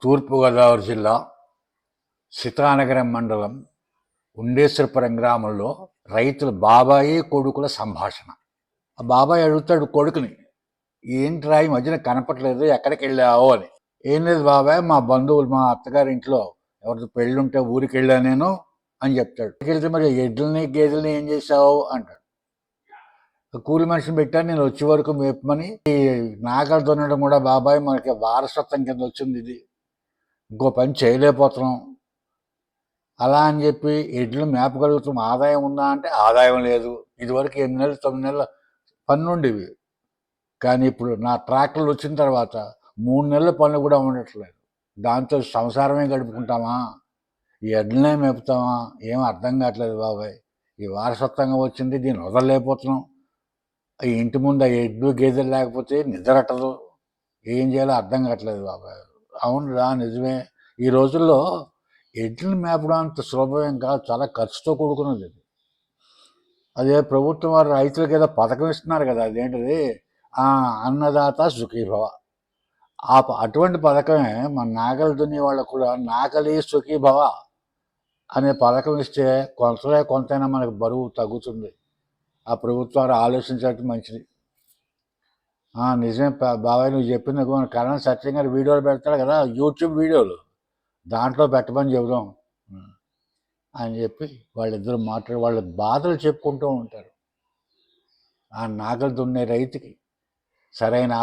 తూర్పుగోదావరి జిల్లా సీతానగరం మండలం ఉండేశ్వరపురం గ్రామంలో రైతుల బాబాయి కొడుకుల సంభాషణ. ఆ బాబాయ్ అడుగుతాడు కొడుకుని, ఏంట్రా ఈ మధ్యన కనపట్లేదు, ఎక్కడికి వెళ్ళావు అని. ఏం లేదు బాబాయ్, మా బంధువులు మా అత్తగారి ఇంట్లో ఎవరితో పెళ్ళుంటే ఊరికి వెళ్ళా నేను అని చెప్తాడు. వెళ్తే మరి ఎడ్లని గేదెలని ఏం చేసావు అంటాడు. కూలి మనిషిని పెట్టాను నేను వచ్చే వరకు మేపమని. ఈ నాగలు దున్నడం కూడా బాబాయ్ మనకి వారసత్వం కింద వచ్చింది, ఇది ఇంకో పని చేయలేకపోతున్నాం. అలా అని చెప్పి ఎడ్లు మేపగలుగుతాం, ఆదాయం ఉందా అంటే ఆదాయం లేదు. ఇదివరకు 8 నెలలు 9 నెలల పన్ను ఉండేవి, కానీ ఇప్పుడు నా ట్రాక్టర్లు వచ్చిన తర్వాత 3 నెలల పనులు కూడా ఉండట్లేదు. దాంతో సంసారమే గడుపుకుంటామా, ఈ ఎడ్లనే మేపుతామా, ఏం అర్థం కావట్లేదు బాబాయ్. ఈ వారసత్వంగా వచ్చింది, దీన్ని వదలలేకపోతున్నాం. ఈ ఇంటి ముందు ఆ ఎడ్లు గేదెలు లేకపోతే నిద్రట్టదు, ఏం చేయాలో అర్థం కావట్లేదు బాబాయ్. అవునురా నిజమే, ఈ రోజుల్లో ఎడ్లను మేపడం అంత సులభమేం కాదు, చాలా ఖర్చుతో కూడుకున్నది. అదే ప్రభుత్వం వారు రైతులకు ఏదో పథకం ఇస్తున్నారు కదా, అదేంటిది అన్నదాత సుఖీభవ. అటువంటి పథకమే మన నాగలి దున్ని వాళ్ళకు కూడా నాగలి సుఖీభవ అనే పథకం ఇస్తే కొంతైనా మనకు బరువు తగ్గుతుంది. ఆ ప్రభుత్వాలు ఆలోచించడం మంచిది. నిజమే బాబాయ్, నువ్వు చెప్పింది. కరణ్ సత్యం గారు వీడియోలు పెడతాడు కదా, యూట్యూబ్ వీడియోలు, దాంట్లో పెట్టమని చెబుదాం అని చెప్పి వాళ్ళిద్దరు మాట్లాడి వాళ్ళ బాధలు చెప్పుకుంటూ ఉంటారు. ఆ నాగలు దున్నే రైతుకి సరైన